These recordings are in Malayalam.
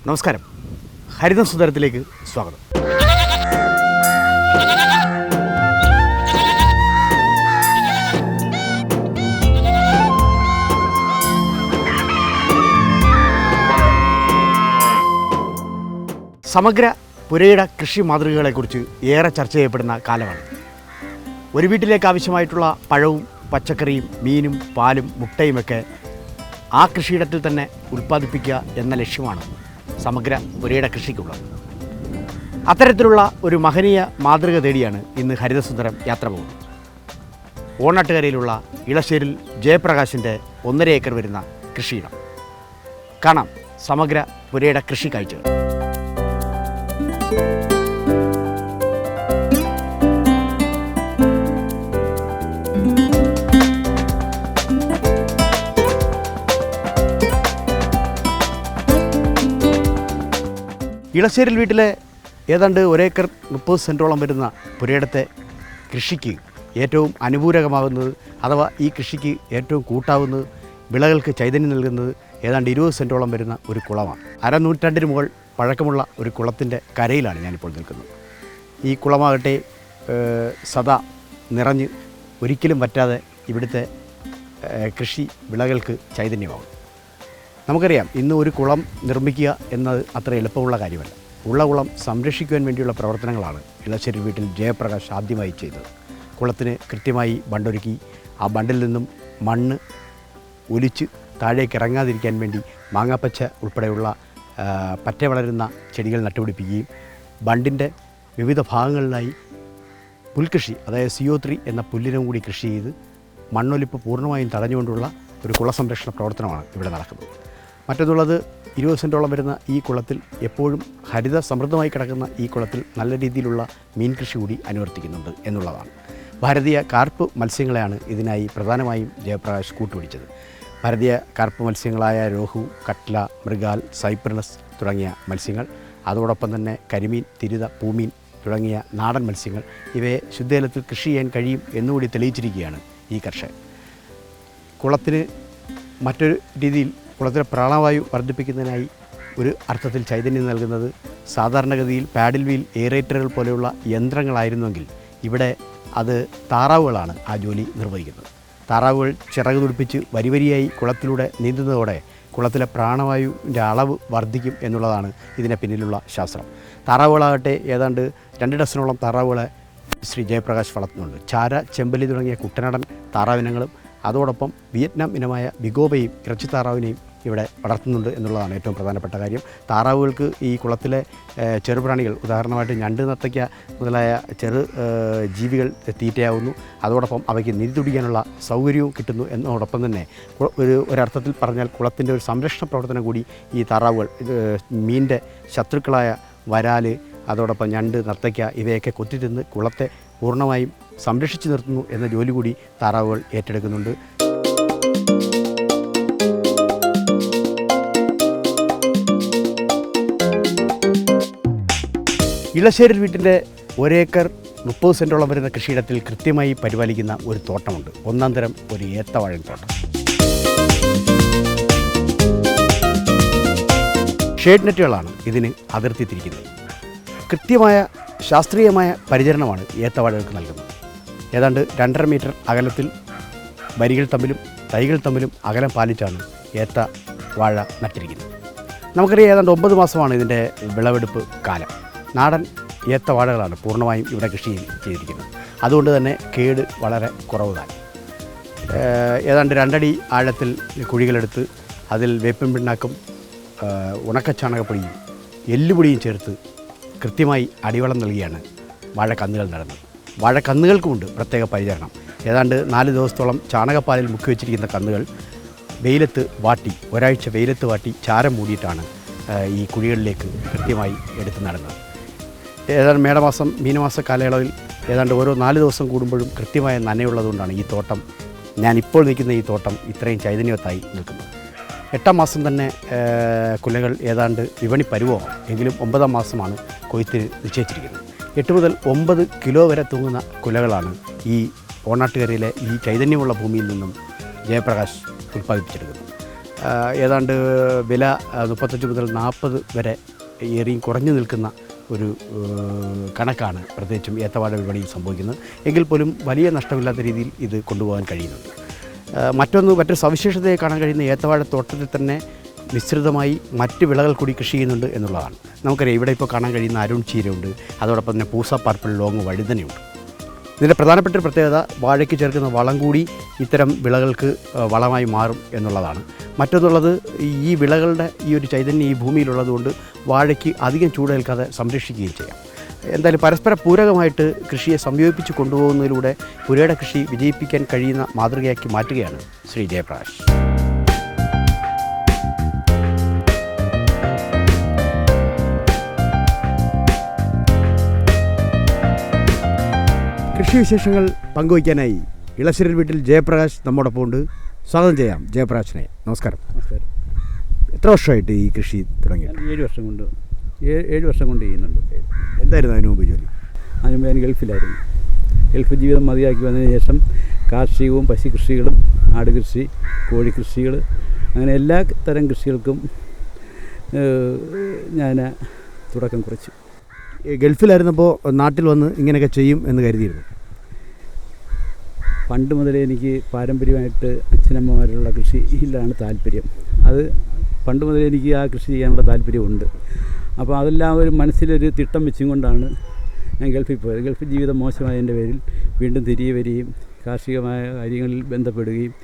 നമസ്കാരം, ഹരിത സുന്ദരത്തിലേക്ക് സ്വാഗതം. സമഗ്ര പുരയിട കൃഷി മാതൃകകളെക്കുറിച്ച് ഏറെ ചർച്ച ചെയ്യപ്പെടുന്ന കാലമാണ്. ഒരു വീട്ടിലേക്ക് ആവശ്യമായിട്ടുള്ള പഴവും പച്ചക്കറിയും മീനും പാലും മുട്ടയുമൊക്കെ ആ കൃഷിയിടത്തിൽ തന്നെ ഉൽപ്പാദിപ്പിക്കുക എന്ന ലക്ഷ്യമാണ് സമഗ്ര പുരയിട കൃഷിക്കുള്ളത്. അത്തരത്തിലുള്ള ഒരു മഹനീയ മാതൃക തേടിയാണ് ഇന്ന് ഹരിതസുന്ദരം യാത്ര പോകുന്നത്. ഓണാട്ടുകരയിലുള്ള ഇളശ്ശേരിൽ ജയപ്രകാശിൻ്റെ 1.5 ഏക്കർ വരുന്ന കൃഷിയിടം കാണാം. സമഗ്ര പുരയിട കൃഷി കാഴ്ചകൾ. ഇളശ്ശേരിൽ വീട്ടിലെ ഏതാണ്ട് 1 ഏക്കർ 30 സെൻറ്റോളം വരുന്ന പുരയിടത്തെ കൃഷിക്ക് ഏറ്റവും അനുകൂലമാകുന്നത്, അഥവാ ഈ കൃഷിക്ക് ഏറ്റവും കൂട്ടാവുന്നത്, വിളകൾക്ക് ചൈതന്യം നൽകുന്നത് ഏതാണ്ട് 20 സെൻറ്റോളം വരുന്ന ഒരു കുളമാണ്. അരനൂറ്റാണ്ടിന് മുകൾ പഴക്കമുള്ള ഒരു കുളത്തിൻ്റെ കരയിലാണ് ഞാനിപ്പോൾ നിൽക്കുന്നത്. ഈ കുളമാകട്ടെ സദാ നിറഞ്ഞ് ഒരിക്കലും വറ്റാതെ ഇവിടുത്തെ കൃഷി വിളകൾക്ക് ചൈതന്യമാകും. നമുക്കറിയാം, ഇന്ന് ഒരു കുളം നിർമ്മിക്കുക എന്നത് അത്ര എളുപ്പമുള്ള കാര്യമല്ല. ഉള്ള കുളം സംരക്ഷിക്കുവാൻ വേണ്ടിയുള്ള പ്രവർത്തനങ്ങളാണ് ഇളശ്ശേരി വീട്ടിൽ ജയപ്രകാശ് ആദ്യമായി ചെയ്തത്. കുളത്തിന് കൃത്യമായി ബണ്ടൊരുക്കി ആ ബണ്ടിൽ നിന്നും മണ്ണ് ഒലിച്ച് താഴേക്ക് ഇറങ്ങാതിരിക്കാൻ വേണ്ടി മാങ്ങാപ്പച്ച ഉൾപ്പെടെയുള്ള പറ്റ വളരുന്ന ചെടികൾ നട്ടുപിടിപ്പിക്കുകയും ബണ്ടിൻ്റെ വിവിധ ഭാഗങ്ങളിലായി പുൽകൃഷി, അതായത് CO3 എന്ന പുല്ലിനും കൂടി കൃഷി ചെയ്ത് മണ്ണൊലിപ്പ് പൂർണ്ണമായും തടഞ്ഞുകൊണ്ടുള്ള ഒരു കുളസംരക്ഷണ പ്രവർത്തനമാണ് ഇവിടെ നടക്കുന്നത്. മറ്റൊന്നുള്ളത്, 20 സെൻറ്റോളം വരുന്ന ഈ കുളത്തിൽ എപ്പോഴും ഹരിത സമൃദ്ധമായി കിടക്കുന്ന ഈ കുളത്തിൽ നല്ല രീതിയിലുള്ള മീൻ കൃഷി കൂടി അനുവർത്തിക്കുന്നുണ്ട് എന്നുള്ളതാണ്. ഭാരതീയ കാർപ്പ് മത്സ്യങ്ങളെയാണ് ഇതിനായി പ്രധാനമായും ജയപ്രകാശ് കൂട്ടുപിടിച്ചത്. ഭാരതീയ കാർപ്പ് മത്സ്യങ്ങളായ രോഹു, കട്ല, മൃഗാൽ, സൈപ്രനസ് തുടങ്ങിയ മത്സ്യങ്ങൾ, അതോടൊപ്പം തന്നെ കരിമീൻ, തിരുത, പൂമീൻ തുടങ്ങിയ നാടൻ മത്സ്യങ്ങൾ, ഇവയെ ശുദ്ധജലത്തിൽ കൃഷി ചെയ്യാൻ കഴിയും എന്നുകൂടി തെളിയിച്ചിരിക്കുകയാണ് ഈ കർഷകൻ. കുളത്തിന് മറ്റൊരു രീതിയിൽ കുളത്തിലെ പ്രാണവായു വർദ്ധിപ്പിക്കുന്നതിനായി ഒരു അർത്ഥത്തിൽ ചൈതന്യം നൽകുന്നത് സാധാരണഗതിയിൽ പാഡിൽ വീൽ എയറേറ്ററുകൾ പോലെയുള്ള യന്ത്രങ്ങളായിരുന്നുവെങ്കിൽ ഇവിടെ അത് താറാവുകളാണ് ആ ജോലി നിർവഹിക്കുന്നത്. താറാവുകൾ ചിറക് തുടിപ്പിച്ച് വരിവരിയായി കുളത്തിലൂടെ നീന്തുന്നതോടെ കുളത്തിലെ പ്രാണവായുവിൻ്റെ അളവ് വർദ്ധിക്കും എന്നുള്ളതാണ് ഇതിന് പിന്നിലുള്ള ശാസ്ത്രം. താറാവുകളാകട്ടെ ഏതാണ്ട് 2 ഡസനോളം താറാവുകളെ ശ്രീ ജയപ്രകാശ് വളർത്തുന്നുണ്ട്. ചാര, ചെമ്പല്ലി തുടങ്ങിയ കുട്ടനാടൻ താറാവിനങ്ങളും അതോടൊപ്പം വിയറ്റ്നാം ഇനമായ ബിഗോബയും ഇറച്ചിത്താറാവിനെയും ഇവിടെ വളർത്തുന്നുണ്ട് എന്നുള്ളതാണ് ഏറ്റവും പ്രധാനപ്പെട്ട കാര്യം. താറാവുകൾക്ക് ഈ കുളത്തിലെ ചെറുപ്രാണികൾ, ഉദാഹരണമായിട്ട് ഞണ്ട്, നത്തയ്ക്ക മുതലായ ചെറു ജീവികൾ തീറ്റയാവുന്നു. അതോടൊപ്പം അവയ്ക്ക് നീതി തുടിക്കാനുള്ള സൗകര്യവും കിട്ടുന്നു. എന്നതോടൊപ്പം തന്നെ ഒരർത്ഥത്തിൽ പറഞ്ഞാൽ കുളത്തിൻ്റെ ഒരു സംരക്ഷണ പ്രവർത്തനം കൂടി ഈ താറാവുകൾ, മീനിൻ്റെ ശത്രുക്കളായ വരാല്, അതോടൊപ്പം ഞണ്ട്, നത്തയ്ക്ക ഇവയൊക്കെ കൊത്തിത്തിന്ന് കുളത്തെ പൂർണ്ണമായും സംരക്ഷിച്ചു നിർത്തുന്നു എന്ന ജോലി കൂടി താറാവുകൾ ഏറ്റെടുക്കുന്നുണ്ട്. ഇളശ്ശേരി വീട്ടിൻ്റെ 1 ഏക്കർ 30 സെൻറ്റോളം വരുന്ന കൃഷിയിടത്തിൽ കൃത്യമായി പരിപാലിക്കുന്ന ഒരു തോട്ടമുണ്ട്. 1-ാം തരം ഒരു ഏത്തവാഴൻ തോട്ടം. ഷേഡ് നെറ്റുകളാണ് ഇതിന് അതിർത്തി തിരിക്കുന്നത്. കൃത്യമായ ശാസ്ത്രീയമായ പരിചരണമാണ് ഏത്തവാഴകൾക്ക് നൽകുന്നത്. ഏതാണ്ട് 2.5 മീറ്റർ അകലത്തിൽ വരികൾ തമ്മിലും തൈകൾ തമ്മിലും അകലം പാലിച്ചാണ് ഏത്തവാഴ നട്ടിരിക്കുന്നത്. നമുക്കറിയാം, ഏതാണ്ട് 9 മാസമാണ് ഇതിൻ്റെ വിളവെടുപ്പ് കാലം. നാടൻ ഏത്തവാഴകളാണ് പൂർണ്ണമായും ഇവിടെ കൃഷി ചെയ്തിരിക്കുന്നത്. അതുകൊണ്ട് തന്നെ കേട് വളരെ കുറവ് താൻ. ഏതാണ്ട് 2 അടി ആഴത്തിൽ കുഴികളെടുത്ത് അതിൽ വേപ്പിൻ പിണ്ണാക്കും ഉണക്കച്ചാണകപ്പൊടിയും എല്ലുപൊടിയും ചേർത്ത് കൃത്യമായി അടിവളം നൽകിയാണ് വാഴക്കന്നുകൾ നടുന്നത്. വാഴക്കന്നുകൾക്കുമുണ്ട് പ്രത്യേക പരിചരണം. ഏതാണ്ട് 4 ദിവസത്തോളം ചാണകപ്പാലിൽ മുക്കി വെച്ചിരിക്കുന്ന കന്നുകൾ വെയിലത്ത് വാട്ടി, ഒരാഴ്ച വെയിലത്ത് വാട്ടി ചാരം മൂടിയിട്ടാണ് ഈ കുഴികളിലേക്ക് കൃത്യമായി എടുത്ത് നടുന്നത്. ഏതാണ്ട് മേടമാസം, മീനമാസ കാലയളവിൽ ഏതാണ്ട് ഓരോ 4 ദിവസം കൂടുമ്പോഴും കൃത്യമായ നനയുള്ളതുകൊണ്ടാണ് ഈ തോട്ടം, ഞാനിപ്പോൾ നിൽക്കുന്ന ഈ തോട്ടം ഇത്രയും ചൈതന്യവത്തായി നിൽക്കുന്നത്. 8-ാം മാസം തന്നെ കുലകൾ ഏതാണ്ട് വിപണി പരുവമാകും. എങ്കിലും 9-ാം മാസമാണ് കൊയ്ത്തിന് നിശ്ചയിച്ചിരിക്കുന്നത്. 8 മുതൽ 9 കിലോ വരെ തൂങ്ങുന്ന കുലകളാണ് ഈ ഓണാട്ടുകരയിലെ ഈ ചൈതന്യമുള്ള ഭൂമിയിൽ നിന്നും ജയപ്രകാശ് ഉൽപ്പാദിപ്പിച്ചെടുക്കുന്നത്. ഏതാണ്ട് വില 35 മുതൽ 40 വരെ ഏറിയും കുറഞ്ഞു നിൽക്കുന്ന ഒരു കണക്കാണ് പ്രത്യേകിച്ചും ഏത്തവാഴ വിപണിയിൽ സംഭവിക്കുന്നത്. എങ്കിൽ പോലും വലിയ നഷ്ടമില്ലാത്ത രീതിയിൽ ഇത് കൊണ്ടുപോകാൻ കഴിയുന്നുണ്ട്. മറ്റൊരു സവിശേഷതയെ കാണാൻ കഴിയുന്ന ഏത്തവാഴ തോട്ടത്തിൽ തന്നെ മിശ്രിതമായി മറ്റ് വിളകൾ കൂടി കൃഷി ചെയ്യുന്നുണ്ട് എന്നുള്ളതാണ്. നമുക്കറിയാം, ഇവിടെ ഇപ്പോൾ കാണാൻ കഴിയുന്ന അരുൺ ചീരയുണ്ട്, അതോടൊപ്പം തന്നെ പൂസ പർപ്പിൾ ലോങ് വഴുതനയുണ്ട്. ഇതിൻ്റെ പ്രധാനപ്പെട്ട ഒരു പ്രത്യേകത വാഴയ്ക്ക് ചേർക്കുന്ന വളം കൂടി ഇത്തരം വിളകൾക്ക് വളമായി മാറും എന്നുള്ളതാണ്. മറ്റൊന്നുള്ളത്, ഈ വിളകളുടെ ഈ ഒരു ചൈതന്യം ഈ ഭൂമിയിലുള്ളതുകൊണ്ട് വാഴയ്ക്ക് അധികം ചൂടേൽക്കാതെ സംരക്ഷിക്കുകയും ചെയ്യാം. എന്തായാലും പരസ്പര പൂരകമായിട്ട് കൃഷിയെ സംയോജിപ്പിച്ച് കൊണ്ടുപോകുന്നതിലൂടെ പുരയുടെ കൃഷി വിജയിപ്പിക്കാൻ കഴിയുന്ന മാതൃകയാക്കി മാറ്റുകയാണ് ശ്രീ ജയപ്രകാശ്. കൃഷിവിശേഷങ്ങൾ പങ്കുവയ്ക്കാനായി ഇളശ്ശേരിൽ വീട്ടിൽ ജയപ്രകാശ് നമ്മോടൊപ്പം ഉണ്ട്. സ്വാഗതം ചെയ്യാം ജയപ്രകാശിനെ. നമസ്കാരം. നമസ്കാരം. എത്ര വർഷമായിട്ട് ഈ കൃഷി തുടങ്ങി? 7 വർഷം കൊണ്ട് ചെയ്യുന്നുണ്ട്. എന്തായിരുന്നു അതിനു മുമ്പ് ജോലി? അതിന് മുമ്പ് ഞാൻ ഗൾഫിലായിരുന്നു. ഗൾഫ് ജീവിതം മതിയാക്കി വന്നതിന് ശേഷം കാർഷികവും പശുകൃഷികളും ആട് കൃഷി, കോഴിക്കൃഷികൾ, അങ്ങനെ എല്ലാ തരം കൃഷികൾക്കും ഞാൻ തുടക്കം കുറിച്ചു. ഗൾഫിലായിരുന്നപ്പോൾ നാട്ടിൽ വന്ന് ഇങ്ങനെയൊക്കെ ചെയ്യും എന്ന് കരുതിയിരുന്നു? പണ്ട് മുതലേ എനിക്ക് പാരമ്പര്യമായിട്ട് അച്ഛനമ്മമാരുള്ള കൃഷിയിലാണ് താല്പര്യം. അത് പണ്ട് മുതലേ എനിക്ക് ആ കൃഷി ചെയ്യാനുള്ള താല്പര്യമുണ്ട്. അപ്പോൾ അതെല്ലാം ഒരു മനസ്സിലൊരു തിട്ടം വെച്ചും കൊണ്ടാണ് ഞാൻ ഗൾഫിൽ പോയത്. ഗൾഫ് ജീവിതം മോശമായതിൻ്റെ പേരിൽ വീണ്ടും തിരികെ വരികയും കാർഷികമായ കാര്യങ്ങളിൽ ബന്ധപ്പെടുകയും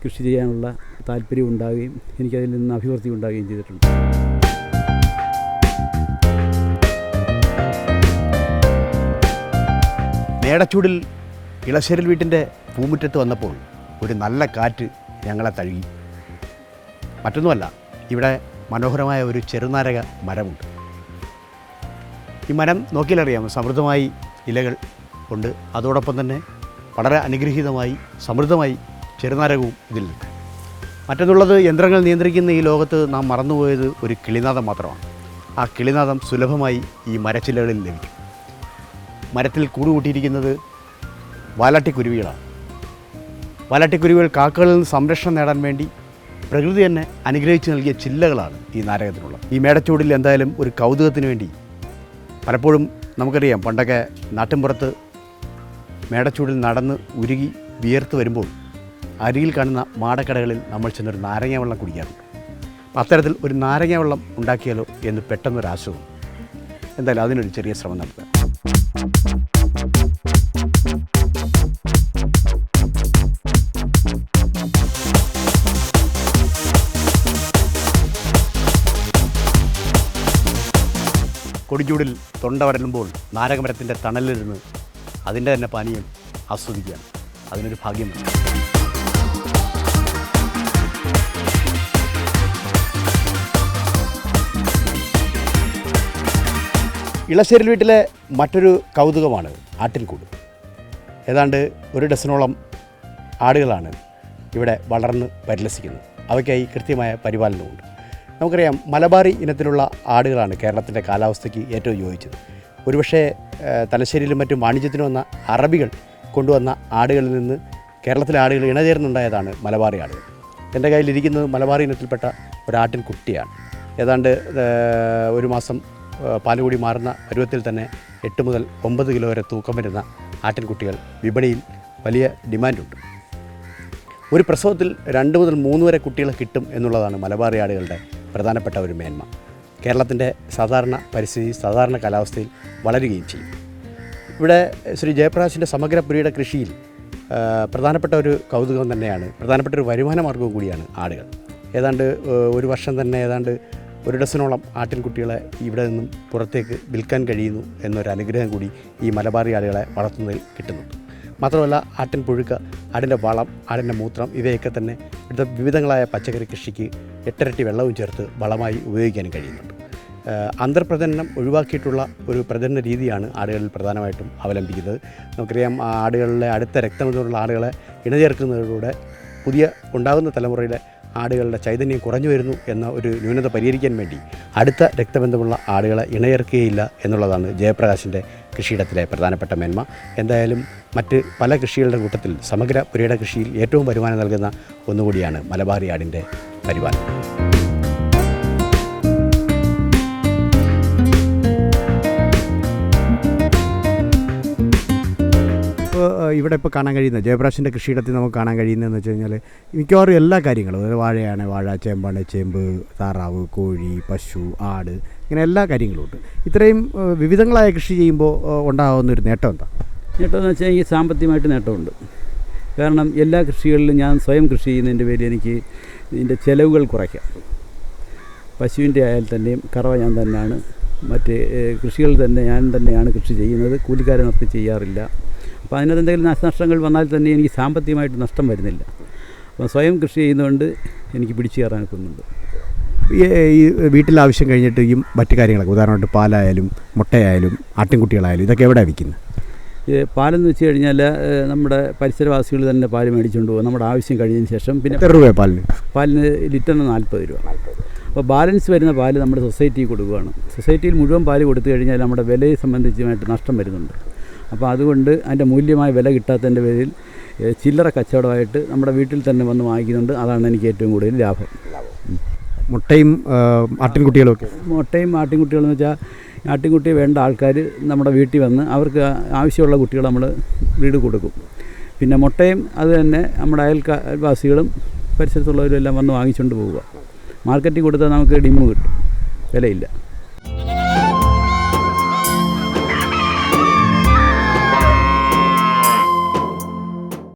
കൃഷി ചെയ്യാനുള്ള താല്പര്യം ഉണ്ടാകുകയും എനിക്കതിൽ നിന്ന് അഭിവൃദ്ധി ഉണ്ടാകുകയും ചെയ്തിട്ടുണ്ട്. മേടച്ചൂടിൽ ഇളശ്ശേരിൽ വീട്ടിൻ്റെ പൂമുറ്റത്ത് വന്നപ്പോൾ ഒരു നല്ല കാറ്റ് ഞങ്ങളെ തഴുകി. മറ്റൊന്നുമല്ല, ഇവിടെ മനോഹരമായ ഒരു ചെറുനാരക മരമുണ്ട്. ഈ മരം നോക്കിയാലറിയാം, സമൃദ്ധമായി ഇലകൾ ഉണ്ട്. അതോടൊപ്പം തന്നെ വളരെ അനുഗ്രഹീതമായി സമൃദ്ധമായി ചെറുനാരകവും ഇതിൽ നിൽക്കും. മറ്റൊന്നുള്ളത്, യന്ത്രങ്ങൾ നിയന്ത്രിക്കുന്ന ഈ ലോകത്ത് നാം മറന്നുപോയത് ഒരു കിളിനാദം മാത്രമാണ്. ആ കിളിനാദം സുലഭമായി ഈ മരച്ചില്ലകളിൽ ലഭിക്കും. മരത്തിൽ കൂടുകൂട്ടിയിരിക്കുന്നത് വാലാട്ടിക്കുരുവികളാണ്. വാലാട്ടിക്കുരുവികൾ കാക്കകളിൽ നിന്ന് സംരക്ഷണം നേടാൻ വേണ്ടി പ്രകൃതി തന്നെ അനുഗ്രഹിച്ച് നൽകിയ ചില്ലകളാണ് ഈ നാരകത്തിനുള്ളത്. ഈ മേടച്ചൂടിൽ എന്തായാലും ഒരു കൗതുകത്തിന് വേണ്ടി പലപ്പോഴും നമുക്കറിയാം, പണ്ടൊക്കെ നാട്ടിൻപുറത്ത് മേടച്ചൂടിൽ നടന്ന് ഉരുകി വിയർത്ത് വരുമ്പോൾ അരികിൽ കാണുന്ന മാടക്കടകളിൽ നമ്മൾ ചെന്നൊരു നാരങ്ങ വെള്ളം കുടിക്കാറുണ്ട്. അത്തരത്തിൽ ഒരു നാരങ്ങ വെള്ളം ഉണ്ടാക്കിയാലോ എന്ന് പെട്ടെന്നൊരാശയം. എന്തായാലും അതിനൊരു ചെറിയ ശ്രമം നടത്തുക. കൊടിച്ചൂടിൽ തൊണ്ട വരലുമ്പോൾ നാരകമരത്തിൻ്റെ തണലിലിരുന്ന് അതിൻ്റെ തന്നെ പാനീയം ആസ്വദിക്കുകയാണ്. അതിനൊരു ഭാഗ്യം. ഇളശ്ശേരിൽ വീട്ടിലെ മറ്റൊരു കൗതുകമാണ് ആട്ടിൻകൂട്. ഏതാണ്ട് 1 ഡസനോളം ആടുകളാണ് ഇവിടെ വളർന്ന് പരിലസിക്കുന്നത്. അവയ്ക്കായി കൃത്യമായ പരിപാലനമുണ്ട്. നമുക്കറിയാം, മലബാറി ഇനത്തിലുള്ള ആടുകളാണ് കേരളത്തിൻ്റെ കാലാവസ്ഥയ്ക്ക് ഏറ്റവും യോജിച്ചത്. ഒരുപക്ഷെ തലശ്ശേരിയിലും മറ്റും വാണിജ്യത്തിന് വന്ന അറബികൾ കൊണ്ടുവന്ന ആടുകളിൽ നിന്ന് കേരളത്തിലെ ആടുകൾ ഇണചേർന്നുണ്ടായതാണ് മലബാറി ആടുകൾ. എൻ്റെ കയ്യിലിരിക്കുന്നത് മലബാറി ഇനത്തിൽപ്പെട്ട ഒരാട്ടിൻ കുട്ടിയാണ്. ഏതാണ്ട് 1 മാസം പാലുകൂടി മാറുന്ന പരുവത്തിൽ തന്നെ 8 മുതൽ 9 കിലോ വരെ തൂക്കം വരുന്ന ആട്ടിൻകുട്ടികൾ വിപണിയിൽ വലിയ ഡിമാൻഡുണ്ട്. ഒരു പ്രസവത്തിൽ 2 മുതൽ 3 വരെ കുട്ടികളെ കിട്ടും എന്നുള്ളതാണ് മലബാറി ആടുകളുടെ പ്രധാനപ്പെട്ട ഒരു മേന്മ. കേരളത്തിൻ്റെ സാധാരണ പരിസ്ഥിതി, സാധാരണ കാലാവസ്ഥയിൽ വളരുകയും ചെയ്യും. ഇവിടെ ശ്രീ ജയപ്രകാശിൻ്റെ സമഗ്ര പുരയുടെ കൃഷിയിൽ പ്രധാനപ്പെട്ട ഒരു കൗതുകം തന്നെയാണ്, പ്രധാനപ്പെട്ട ഒരു വരുമാന മാർഗവും കൂടിയാണ് ആടുകൾ. ഏതാണ്ട് ഒരു വർഷം തന്നെ ഏതാണ്ട് 1 ഡസനോളം ആട്ടിൻകുട്ടികളെ ഇവിടെ നിന്നും പുറത്തേക്ക് വിൽക്കാൻ കഴിയുന്നു എന്നൊരു അനുഗ്രഹം കൂടി ഈ മലബാറി ആടുകളെ വളർത്തുന്നതിൽ കിട്ടുന്നുണ്ട്. മാത്രമല്ല, ആട്ടിൻ പുഴുക്ക, ആടിൻ്റെ വളം, ആടിൻ്റെ മൂത്രം ഇവയൊക്കെ തന്നെ ഇവിടുത്തെ വിവിധങ്ങളായ പച്ചക്കറി കൃഷിക്ക് 8 ഇരട്ടി വെള്ളവും ചേർത്ത് വളമായി ഉപയോഗിക്കാനും കഴിയുന്നുണ്ട്. അന്തർപ്രജനനം ഒഴിവാക്കിയിട്ടുള്ള ഒരു പ്രജനന രീതിയാണ് ആടുകളിൽ പ്രധാനമായിട്ടും അവലംബിക്കുന്നത്. നമുക്കറിയാം, ആടുകളിലെ അടുത്ത രക്തബന്ധമുള്ള ആടുകളെ ഇണചേർക്കുന്നതിലൂടെ പുതിയ ഉണ്ടാകുന്ന തലമുറയിലെ ആടുകളുടെ ചൈതന്യം കുറഞ്ഞു വരുന്നു എന്ന ഒരു ന്യൂനത പരിഹരിക്കാൻ വേണ്ടി അടുത്ത രക്തബന്ധമുള്ള ആടുകളെ ഇണയേർക്കുകയില്ല എന്നുള്ളതാണ് ജയപ്രകാശിൻ്റെ കൃഷിയിടത്തിലെ പ്രധാനപ്പെട്ട മേന്മ. എന്തായാലും മറ്റ് പല കൃഷികളുടെ കൂട്ടത്തിൽ സമഗ്ര പുരയിട കൃഷിയിൽ ഏറ്റവും വരുമാനം നൽകുന്ന ഒന്നുകൂടിയാണ് മലബാറി ആടിൻ്റെ പരിപാലനം. ഇവിടെ ഇപ്പോൾ കാണാൻ കഴിയുന്നത് ജയപ്രകാശിൻ്റെ കൃഷിയിടത്തിൽ നമുക്ക് കാണാൻ കഴിയുന്നതെന്ന് വെച്ച് കഴിഞ്ഞാൽ മിക്കവാറും എല്ലാ കാര്യങ്ങളും, അതായത് വാഴയാണ് വാഴ, ചേമ്പാണ് ചേമ്പ്, താറാവ്, കോഴി, പശു, ആട്, ഇങ്ങനെ എല്ലാ കാര്യങ്ങളും ഉണ്ട്. ഇത്രയും വിവിധങ്ങളായ കൃഷി ചെയ്യുമ്പോൾ ഉണ്ടാകുന്നൊരു നേട്ടം എന്താ? നേട്ടമെന്ന് വെച്ചാൽ എനിക്ക് സാമ്പത്തികമായിട്ട് നേട്ടമുണ്ട്. കാരണം എല്ലാ കൃഷികളിലും ഞാൻ സ്വയം കൃഷി ചെയ്യുന്നതിൻ്റെ പേരിൽ എനിക്ക് ഇതിൻ്റെ ചിലവുകൾ കുറയ്ക്കാം. പശുവിൻ്റെ ആയാൽ തന്നെയും കറവ ഞാൻ തന്നെയാണ്, മറ്റ് കൃഷികൾ തന്നെ ഞാൻ തന്നെയാണ് കൃഷി ചെയ്യുന്നത്, കൂലിക്കാരെ നിർത്തി ചെയ്യാറില്ല. അപ്പോൾ അതിനകത്ത് എന്തെങ്കിലും നാശനഷ്ടങ്ങൾ വന്നാൽ തന്നെ എനിക്ക് സാമ്പത്തികമായിട്ട് നഷ്ടം വരുന്നില്ല. അപ്പോൾ സ്വയം കൃഷി ചെയ്യുന്നതുകൊണ്ട് എനിക്ക് പിടിച്ചു കയറാൻ ഒക്കുന്നുണ്ട്. ഈ വീട്ടിൽ ആവശ്യം കഴിഞ്ഞിട്ട് ഈ മറ്റു കാര്യങ്ങളൊക്കെ, ഉദാഹരണമായിട്ട് പാലായാലും മുട്ടയായാലും ആട്ടിൻകുട്ടികളായാലും ഇതൊക്കെ എവിടെയാണ് വിൽക്കുന്നത്? പാലെന്ന് വെച്ച് കഴിഞ്ഞാൽ നമ്മുടെ പരിസരവാസികൾ തന്നെ പാല് മേടിച്ചുകൊണ്ട് പോകും നമ്മുടെ ആവശ്യം കഴിഞ്ഞതിന് ശേഷം. പിന്നെ എത്ര രൂപ പാലിന്? പാലിന് ലിറ്ററിന് 40 രൂപ. അപ്പോൾ ബാലൻസ് വരുന്ന പാല് നമ്മുടെ സൊസൈറ്റിയിൽ കൊടുക്കുകയാണ്. സൊസൈറ്റിയിൽ മുഴുവൻ പാല് കൊടുത്തു കഴിഞ്ഞാൽ നമ്മുടെ വിലയെ സംബന്ധിച്ചുമായിട്ട് നഷ്ടം വരുന്നുണ്ട്. അപ്പോൾ അതുകൊണ്ട് അതിൻ്റെ മൂല്യമായ വില കിട്ടാത്തതിൻ്റെ പേരിൽ ചില്ലറ കച്ചവടമായിട്ട് നമ്മുടെ വീട്ടിൽ തന്നെ വന്ന് വാങ്ങിക്കുന്നുണ്ട്. അതാണ് എനിക്ക് ഏറ്റവും കൂടുതൽ ലാഭം. മുട്ടയും ആട്ടിൻകുട്ടികളും ഒക്കെ? മുട്ടയും ആട്ടിൻകുട്ടികളെന്ന് വെച്ചാൽ ആട്ടിൻകുട്ടി വേണ്ട ആൾക്കാർ നമ്മുടെ വീട്ടിൽ വന്ന് അവർക്ക് ആവശ്യമുള്ള കുട്ടികൾ നമ്മൾ വീട് കൊടുക്കും. പിന്നെ മുട്ടയും അത് തന്നെ നമ്മുടെ അയൽവാസികളും പരിസരത്തുള്ളവരും എല്ലാം വന്ന് വാങ്ങിച്ചുകൊണ്ട് പോവുക. മാർക്കറ്റിൽ കൊടുത്താൽ നമുക്ക് ഡിമ്മ് കിട്ടും, വിലയില്ല.